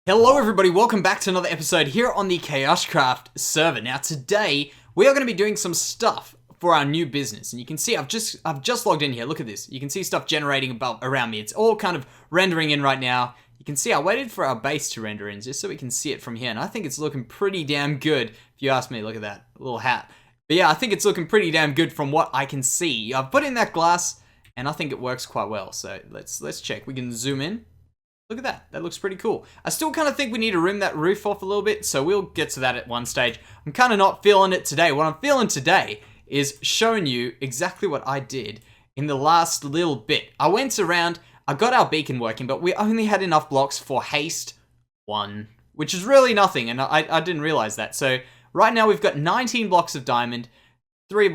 Hello everybody, welcome back to another episode here on the KaoshKraft server. Now today, we are going to be doing some stuff for our new business. And you can see I've just logged in here, look at this. You can see stuff generating around me. It's all kind of rendering in right now. You can see I waited for our base to render in just so we can see it from here. And I think it's looking pretty damn good, if you ask me. Look at that little hat. But yeah, I think it's looking pretty damn good from what I can see. I've put in that glass and I think it works quite well. So let's check. We can zoom in. Look at that. That looks pretty cool. I still kind of think we need to rim that roof off a little bit, so we'll get to that at one stage. I'm kind of not feeling it today. What I'm feeling today is showing you exactly what I did in the last little bit. I went around, I got our beacon working, but we only had enough blocks for haste 1, which is really nothing, and I didn't realize that. So right now we've got 19 blocks of diamond, 3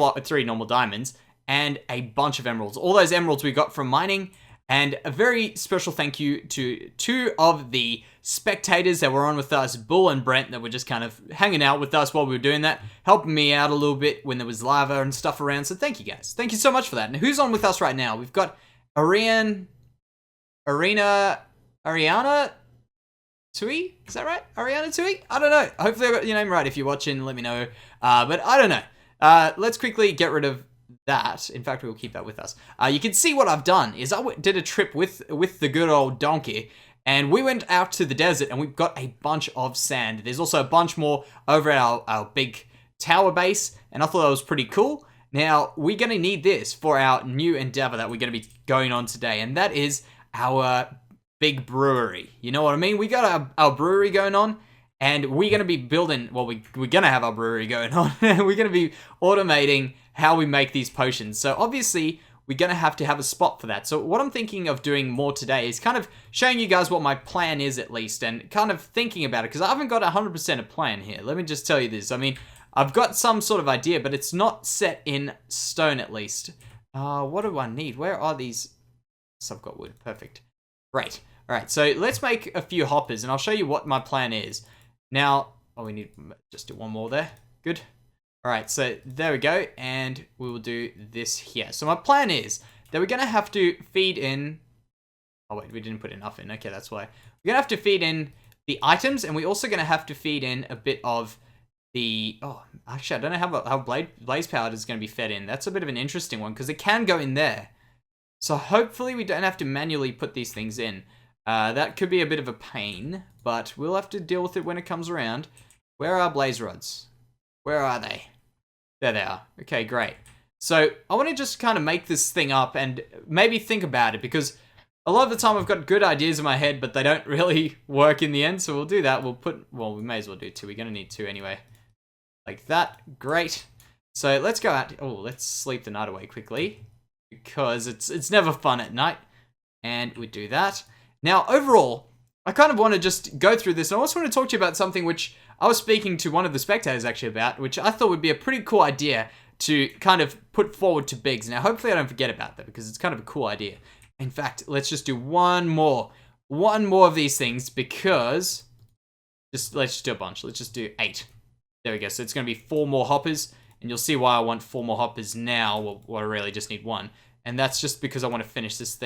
normal diamonds, and a bunch of emeralds. All those emeralds we got from mining. And a very special thank you to 2 of the spectators that were on with us, Bull and Brent, that were just kind of hanging out with us while we were doing that, helping me out a little bit when there was lava and stuff around. So thank you guys. Thank you so much for that. And who's on with us right now? We've got Ariana Tui? Is that right? Ariana Tui? I don't know. Hopefully I got your name right. If you're watching, let me know. But I don't know. Let's quickly get rid of that. In fact, we'll keep that with us. You can see what I've done is I did a trip with the good old donkey, and we went out to the desert and we've got a bunch of sand. There's also a bunch more over at our big tower base, and I thought that was pretty cool. Now, we're going to need this for our new endeavor that we're going to be going on today, and that is our big brewery. You know what I mean? We got our brewery going on, and we're going to be building, well, we're going to have our brewery going on, and we're going to be automating how we make these potions. So obviously, we're going to have a spot for that. So what I'm thinking of doing more today is kind of showing you guys what my plan is at least, and kind of thinking about it, because I haven't got 100% a plan here. Let me just tell you this. I mean, I've got some sort of idea, but it's not set in stone at least. What do I need? Where are these? So I've got wood. Perfect. Great. All right, so let's make a few hoppers, and I'll show you what my plan is. Now, we need just do one more there. Good. All right, so there we go, and we will do this here. So my plan is that we're going to have to feed in... Oh, wait, we didn't put enough in. Okay, that's why. We're going to have to feed in the items, and we're also going to have to feed in a bit of the... Oh, actually, I don't know how blaze powder is going to be fed in. That's a bit of an interesting one, because it can go in there. So hopefully we don't have to manually put these things in. That could be a bit of a pain, but we'll have to deal with it when it comes around. Where are blaze rods? Where are they? There they are. Okay, great. So I want to just kind of make this thing up and maybe think about it, because a lot of the time I've got good ideas in my head, but they don't really work in the end. So we'll do that. We may as well do 2. We're going to need 2 anyway. Like that. Great. So let's go out. Oh, let's sleep the night away quickly, because it's never fun at night. And we do that. Now, overall, I kind of want to just go through this. And I also want to talk to you about something which I was speaking to one of the spectators actually about, which I thought would be a pretty cool idea to kind of put forward to Biggs. Now, hopefully I don't forget about that, because it's kind of a cool idea. In fact, let's just do one more of these things, because let's just do a bunch. Let's just do 8. There we go. So it's going to be 4 more hoppers, and you'll see why I want 4 more hoppers now. Well, I really just need 1. And that's just because I want to finish this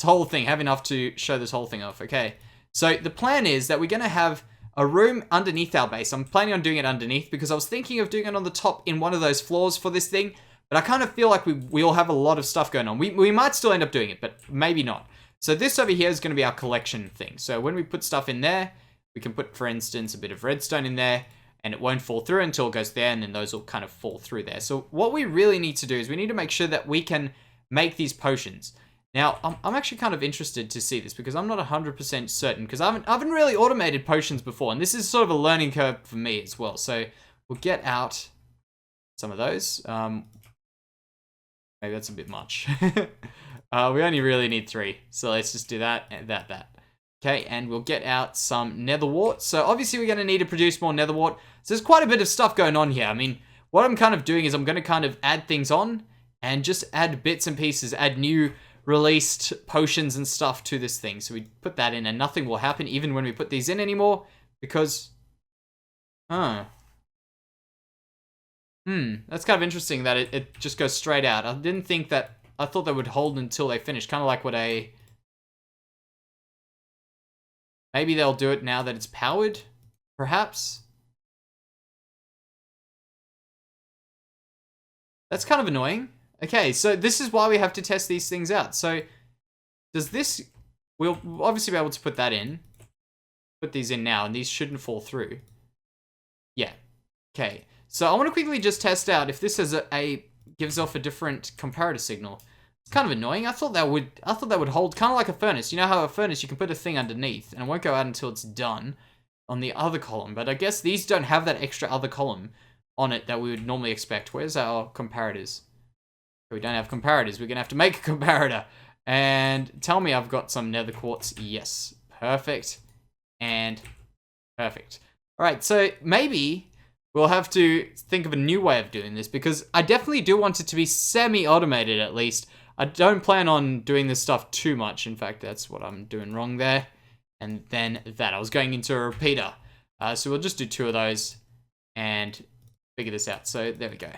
whole thing, have enough to show this whole thing off. Okay. So the plan is that we're going to have a room underneath our base. I'm planning on doing it underneath, because I was thinking of doing it on the top in one of those floors for this thing, but I kind of feel like we'll have a lot of stuff going on. We might still end up doing it, but maybe not. So this over here is going to be our collection thing. So when we put stuff in there, we can put, for instance, a bit of redstone in there, and it won't fall through until it goes there, and then those will kind of fall through there. So what we really need to do is we need to make sure that we can make these potions. Now, I'm actually kind of interested to see this, because I'm not 100% certain, because I haven't really automated potions before, and this is sort of a learning curve for me as well. So we'll get out some of those. Maybe that's a bit much. We only really need 3, so let's just do that and that. Okay, and we'll get out some nether wart. So obviously we're going to need to produce more nether wart. So there's quite a bit of stuff going on here. I mean, what I'm kind of doing is I'm going to kind of add things on, and just add bits and pieces, add new released potions and stuff to this thing. So we put that in, and nothing will happen even when we put these in anymore, because that's kind of interesting that it just goes straight out. I thought they would hold until they finish, kind of like what Maybe they'll do it now that it's powered, perhaps. That's kind of annoying. Okay, so this is why we have to test these things out. So does this... We'll obviously be able to put that in. Put these in now, and these shouldn't fall through. Yeah. Okay. So I want to quickly just test out if this has gives off a different comparator signal. It's kind of annoying. I thought that would hold kind of like a furnace. You know how a furnace you can put a thing underneath and it won't go out until it's done on the other column. But I guess these don't have that extra other column on it that we would normally expect. Where's our comparators? We don't have comparators. We're gonna have to make a comparator. And tell me I've got some nether quartz. Yes. Perfect. And perfect. Alright, so maybe we'll have to think of a new way of doing this, because I definitely do want it to be semi-automated at least. I don't plan on doing this stuff too much. In fact, that's what I'm doing wrong there. And then that. I was going into a repeater. So we'll just do 2 of those and figure this out. So there we go.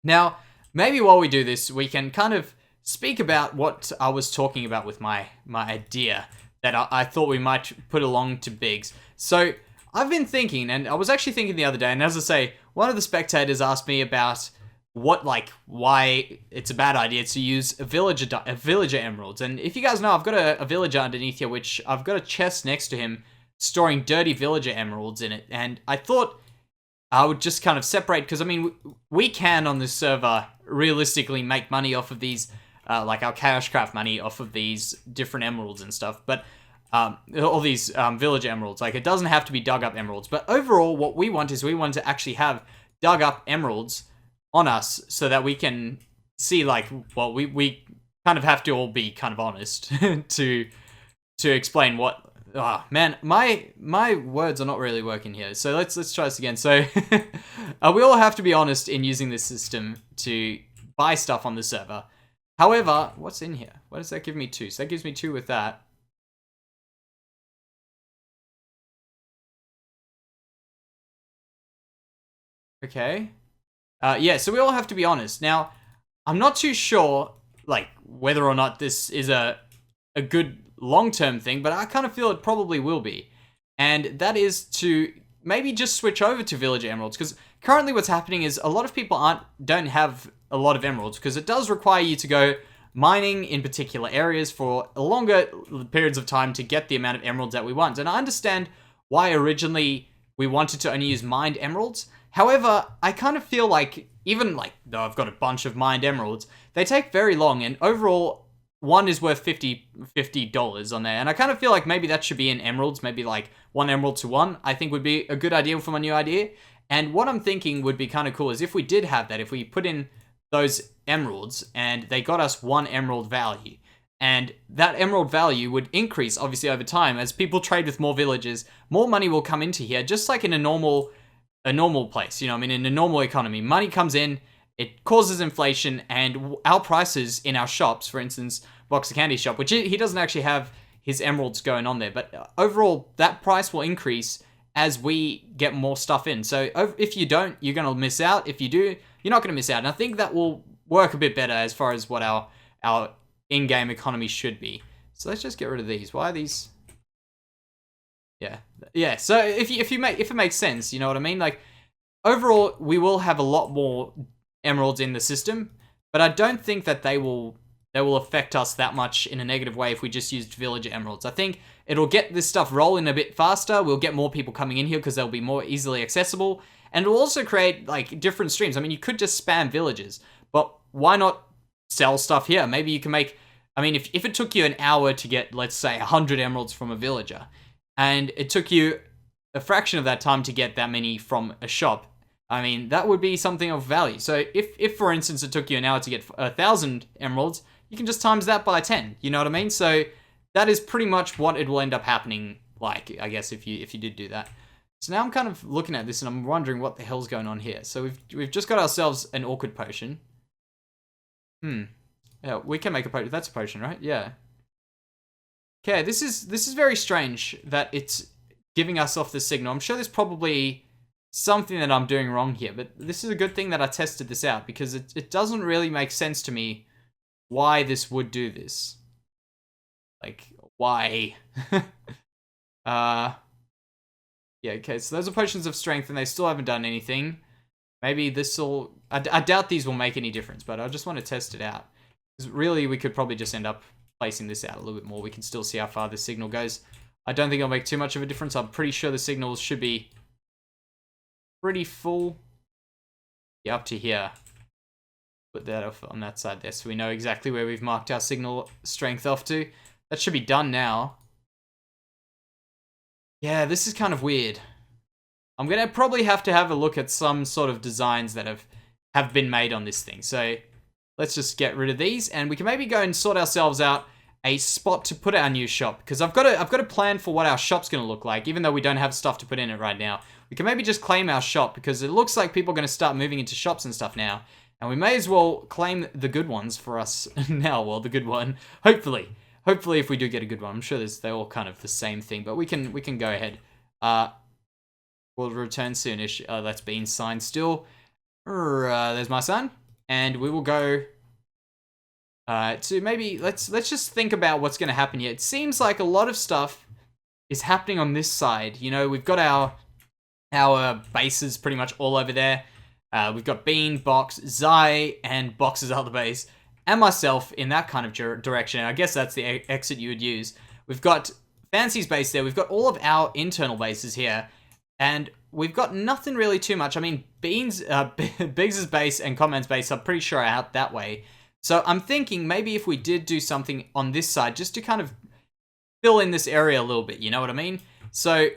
Now, maybe while we do this, we can kind of speak about what I was talking about with my idea that I thought we might put along to Biggs. So I've been thinking, and I was actually thinking the other day, and as I say, one of the spectators asked me about why it's a bad idea to use villager emeralds. And if you guys know, I've got a villager underneath here, which I've got a chest next to him storing dirty villager emeralds in it. And I thought I would just kind of separate, because I mean, we can on this server realistically make money off of these, like our KaoshKraft money off of these different emeralds and stuff. But all these villager emeralds, like it doesn't have to be dug up emeralds. But overall, what we want is we want to actually have dug up emeralds on us so that we can see, like, well, we kind of have to all be kind of honest to explain what. Oh man, my words are not really working here. So let's try this again. So we all have to be honest in using this system to buy stuff on the server. However, what's in here? What does that give me? 2. So that gives me 2 with that. Okay. Yeah, so we all have to be honest. Now, I'm not too sure, like, whether or not this is a good long-term thing, but I kind of feel it probably will be. And that is to maybe just switch over to villager emeralds, because currently what's happening is a lot of people don't have a lot of emeralds, because it does require you to go mining in particular areas for longer periods of time to get the amount of emeralds that we want. And I understand why originally we wanted to only use mined emeralds. However, I kind of feel like, even like, though I've got a bunch of mined emeralds, they take very long, and overall, one is worth $50 on there. And I kind of feel like maybe that should be in emeralds, maybe like 1 emerald to 1, I think would be a good idea for my new idea. And what I'm thinking would be kind of cool is if we did have that, if we put in those emeralds and they got us 1 emerald value, and that emerald value would increase obviously over time as people trade with more villages, more money will come into here, just like in a normal place. You know, I mean, in a normal economy, money comes in, it causes inflation, and our prices in our shops, for instance, Box of Candy shop, which he doesn't actually have his emeralds going on there, but overall, that price will increase as we get more stuff in. So if you don't, you're going to miss out. If you do, you're not going to miss out. And I think that will work a bit better as far as what our in-game economy should be. So let's just get rid of these. Why are these? Yeah. So if it makes sense, you know what I mean? Like, overall, we will have a lot more emeralds in the system, but I don't think that they will affect us that much in a negative way if we just used villager emeralds. I think it'll get this stuff rolling a bit faster. We'll get more people coming in here because they'll be more easily accessible, and it'll also create like different streams. I mean, you could just spam villages, but why not sell stuff here? Maybe you can make, I mean, if it took you an hour to get, let's say, 100 emeralds from a villager, and it took you a fraction of that time to get that many from a shop, I mean, that would be something of value. So if for instance, it took you an hour to get 1,000 emeralds, you can just times that by 10. You know what I mean? So that is pretty much what it will end up happening, like, I guess, if you did do that. So now I'm kind of looking at this and I'm wondering what the hell's going on here. So we've just got ourselves an awkward potion. Yeah, we can make a potion. That's a potion, right? Yeah. Okay, this is very strange that it's giving us off the signal. I'm sure there's probably something that I'm doing wrong here, but this is a good thing that I tested this out, because it doesn't really make sense to me why this would do this. Like, why? Yeah, okay, so those are potions of strength and they still haven't done anything. Maybe this will... I doubt these will make any difference, but I just want to test it out. Because really, we could probably just end up placing this out a little bit more. We can still see how far the signal goes. I don't think it'll make too much of a difference. I'm pretty sure the signals should be pretty full. Yeah, up to here. Put that off on that side there so we know exactly where we've marked our signal strength off to. That should be done now. Yeah, this is kind of weird. I'm going to probably have to have a look at some sort of designs that have been made on this thing. So let's just get rid of these and we can maybe go and sort ourselves out a spot to put our new shop, because I've got a plan for what our shop's going to look like, even though we don't have stuff to put in it right now. We can maybe just claim our shop, because it looks like people are going to start moving into shops and stuff now. And we may as well claim the good ones for us now. Well, the good one, hopefully. Hopefully, if we do get a good one. I'm sure they're all kind of the same thing, but we can go ahead. We'll return soonish. That's been signed still. There's my son. And we will go to maybe, let's just think about what's going to happen here. It seems like a lot of stuff is happening on this side. You know, we've got our bases pretty much all over there. We've got Bean, Box, Zai, and Box's other base, and myself in that kind of direction. I guess that's the exit you would use. We've got Fancy's base there. We've got all of our internal bases here. And we've got nothing really too much. I mean, Biggs's base and Comman's base are pretty sure out that way. So I'm thinking maybe if we did do something on this side, just to kind of fill in this area a little bit, you know what I mean? So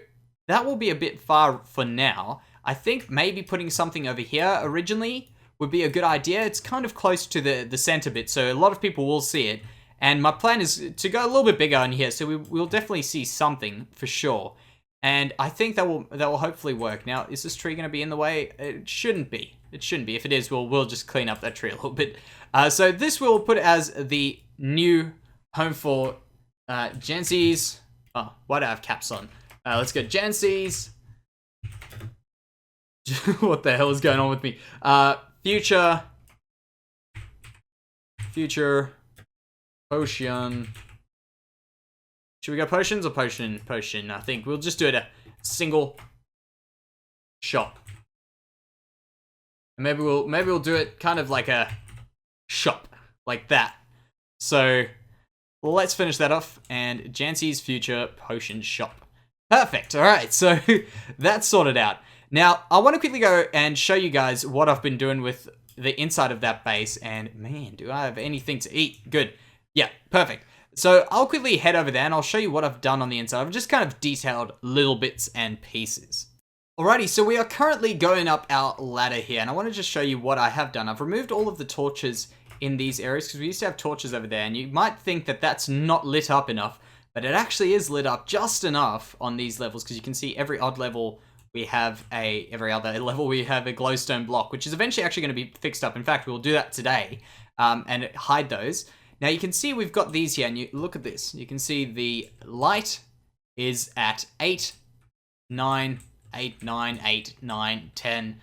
that will be a bit far for now. I think maybe putting something over here originally would be a good idea. It's kind of close to the center bit, so a lot of people will see it. And my plan is to go a little bit bigger in here, so we'll definitely see something for sure. And I think that will hopefully work. Now, is this tree going to be in the way? It shouldn't be. It shouldn't be. If it is, we'll just clean up that tree a little bit. So this we'll put as the new home for Jansey's. Oh, why do I have caps on? Let's go Jansey's. What the hell is going on with me? Future potion. Should we go potions or potion? Potion. I think we'll just do it a single shop. And maybe we'll do it kind of like a shop, like that. So let's finish that off. And Jansey's future potion shop. Perfect. All right. So that's sorted out. Now I want to quickly go and show you guys what I've been doing with the inside of that base. And man, do I have anything to eat? Good. Yeah. Perfect. So I'll quickly head over there and I'll show you what I've done on the inside. I've just kind of detailed little bits and pieces. Alrighty, so we are currently going up our ladder here and I want to just show you what I have done. I've removed all of the torches in these areas because we used to have torches over there and you might think that that's not lit up enough, but it actually is lit up just enough on these levels because you can see every odd level we have every other level we have a glowstone block, which is eventually actually going to be fixed up. In fact, we'll do that today and hide those. Now you can see we've got these here, and you look at this. You can see the light is at 8, 9, 8, 9, 8, 9, 10.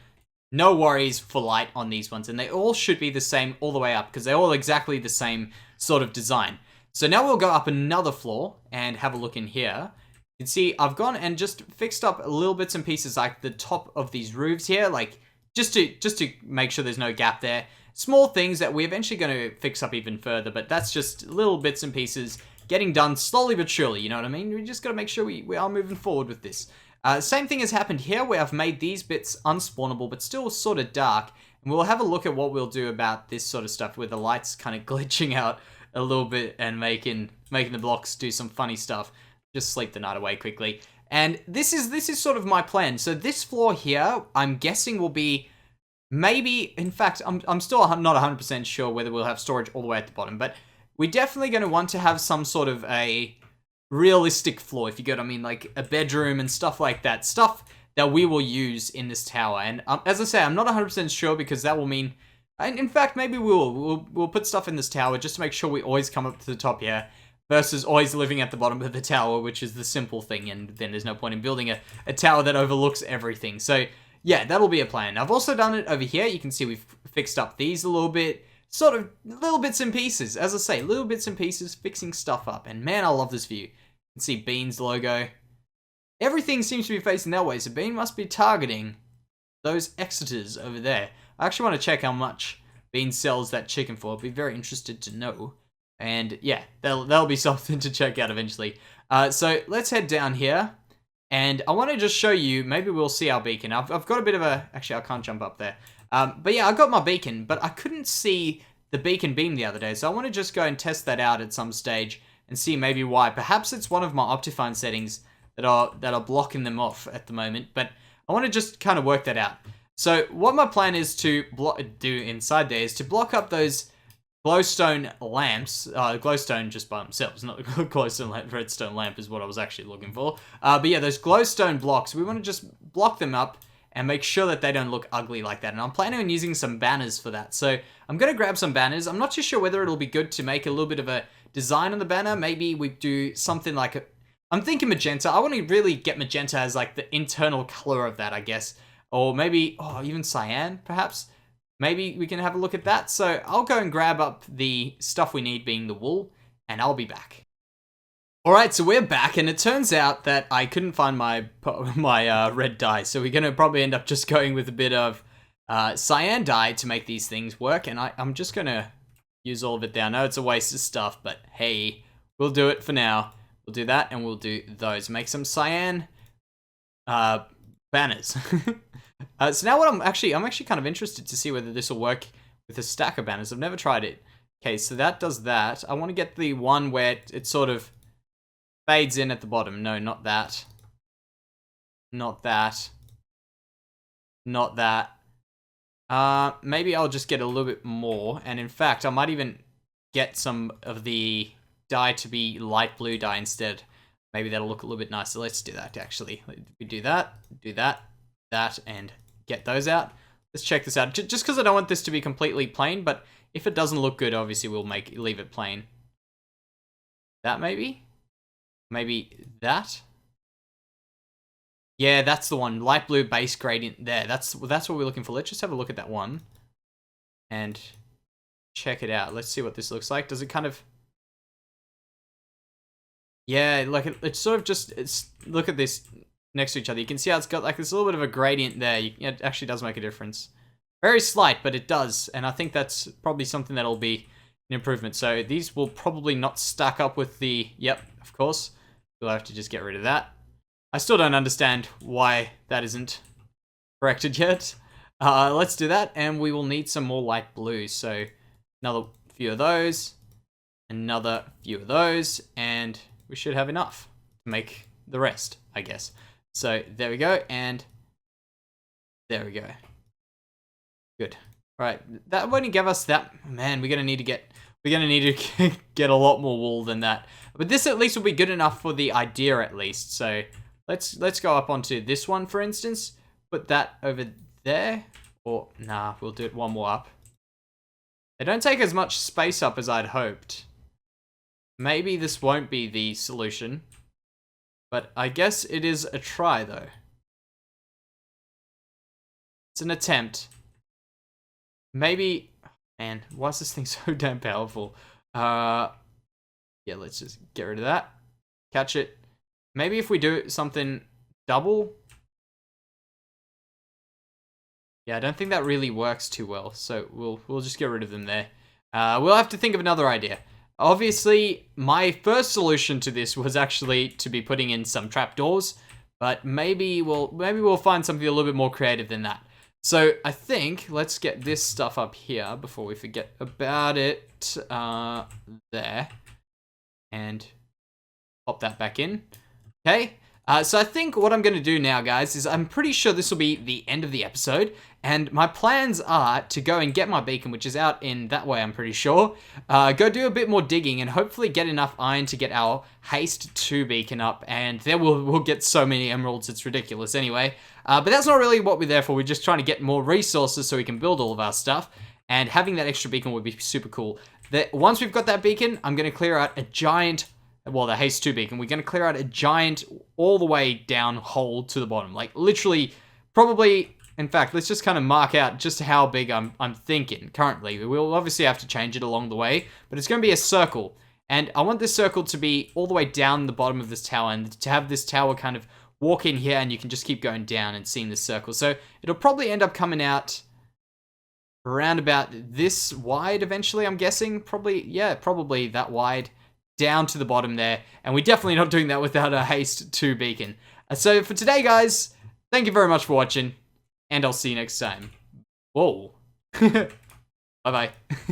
No worries for light on these ones, and they all should be the same all the way up, because they're all exactly the same sort of design. So now we'll go up another floor and have a look in here. You can see I've gone and just fixed up little bits and pieces like the top of these roofs here, like just to make sure there's no gap there. Small things that we're eventually going to fix up even further, but that's just little bits and pieces getting done slowly but surely, you know what I mean? We just got to make sure we are moving forward with this. Same thing has happened here where I've made these bits unspawnable but still sort of dark, and we'll have a look at what we'll do about this sort of stuff where the light's kind of glitching out a little bit and making the blocks do some funny stuff. Just sleep the night away quickly. And this is sort of my plan. So this floor here, I'm guessing will be maybe, in fact, I'm still not 100% sure whether we'll have storage all the way at the bottom, but we're definitely going to want to have some sort of a realistic floor, if you get what I mean, like a bedroom and stuff like that. Stuff that we will use in this tower. And as I say, I'm not 100% sure because that will mean, and in fact, maybe we'll put stuff in this tower just to make sure we always come up to the top here versus always living at the bottom of the tower, which is the simple thing. And then there's no point in building a tower that overlooks everything. So yeah, that'll be a plan. I've also done it over here. You can see we've fixed up these a little bit. Sort of little bits and pieces. As I say, little bits and pieces, fixing stuff up. And man, I love this view. You can see Bean's logo. everything seems to be facing that way, so Bean must be targeting those Exeters over there. I actually want to check how much Bean sells that chicken for. I'll be very interested to know. And yeah, that'll be something to check out eventually. So let's head down here. And I want to just show you, maybe we'll see our beacon. I've got a bit of a, actually I can't jump up there. But yeah, I got my beacon, but I couldn't see the beacon beam the other day. So I want to just go and test that out at some stage and see maybe why. Perhaps it's one of my Optifine settings that are blocking them off at the moment. But I want to just kind of work that out. So what my plan is to do inside there is to block up those glowstone lamps, glowstone just by themselves, not the glowstone redstone lamp is what I was actually looking for. But yeah, those glowstone blocks, we want to just block them up and make sure that they don't look ugly like that. And I'm planning on using some banners for that. So I'm going to grab some banners. I'm not too sure whether it'll be good to make a little bit of a design on the banner. Maybe we do something like I'm thinking magenta. I want to really get magenta as like the internal color of that, I guess. Or maybe, even cyan, perhaps. Maybe we can have a look at that. So I'll go and grab up the stuff we need, being the wool, and I'll be back. Alright, so we're back, and it turns out that I couldn't find my red dye, so we're going to probably end up just going with a bit of cyan dye to make these things work, and I'm just going to use all of it down. I know it's a waste of stuff, but hey, we'll do it for now. We'll do that, and we'll do those. Make some cyan banners. So now what I'm actually kind of interested to see whether this will work with a stack of banners. I've never tried it. Okay, so that does that. I want to get the one where it sort of fades in at the bottom. No, not that. Not that. Not that. Maybe I'll just get a little bit more. And in fact, I might even get some of the dye to be light blue dye instead. Maybe that'll look a little bit nicer. Let's do that, actually. We do that, that, and get those out. Let's check this out. Just because I don't want this to be completely plain, but if it doesn't look good, obviously we'll leave it plain. That maybe? Maybe that? Yeah, that's the one. Light blue base gradient there. That's what we're looking for. Let's just have a look at that one and check it out. Let's see what this looks like. Does it kind of... Yeah, like it's sort of just... Look at this next to each other. You can see how it's got like this little bit of a gradient there. It actually does make a difference. Very slight, but it does. And I think that's probably something that'll be an improvement. So these will probably not stack up with the... Yep, of course. We'll have to just get rid of that. I still don't understand why that isn't corrected yet. Let's do that, and we will need some more light blue. So another few of those, another few of those, and we should have enough to make the rest, I guess. So there we go, and there we go. Good. Right, that won't give us that. Man, we're gonna need to get get a lot more wool than that. But this at least will be good enough for the idea, at least. So let's go up onto this one, for instance. Put that over there, or nah, we'll do it one more up. They don't take as much space up as I'd hoped. Maybe this won't be the solution, but I guess it is a try, though. It's an attempt. Maybe, man, why is this thing so damn powerful? Yeah, let's just get rid of that. Catch it. Maybe if we do something double. Yeah, I don't think that really works too well, so we'll just get rid of them there. We'll have to think of another idea. Obviously, my first solution to this was actually to be putting in some trapdoors, but maybe we'll find something a little bit more creative than that. So I think let's get this stuff up here before we forget about it. There, and pop that back in. Okay. So I think what I'm going to do now, guys, is I'm pretty sure this will be the end of the episode, and my plans are to go and get my beacon, which is out in that way, I'm pretty sure, go do a bit more digging, and hopefully get enough iron to get our haste 2 beacon up, and there we'll get so many emeralds, it's ridiculous anyway. But that's not really what we're there for. We're just trying to get more resources so we can build all of our stuff, and having that extra beacon would be super cool. Once we've got that beacon, I'm going to clear out a giant... Well, the haste 2 beacon, we're going to clear out a giant, all the way down hole to the bottom. Like, literally, probably, in fact, let's just kind of mark out just how big I'm thinking currently. We'll obviously have to change it along the way, but it's going to be a circle. And I want this circle to be all the way down the bottom of this tower, and to have this tower kind of walk in here and you can just keep going down and seeing the circle. So it'll probably end up coming out around about this wide eventually, I'm guessing. Probably that wide down to the bottom there. And we're definitely not doing that without a haste 2 beacon. So for today, guys, thank you very much for watching, and I'll see you next time. Whoa. Bye-bye.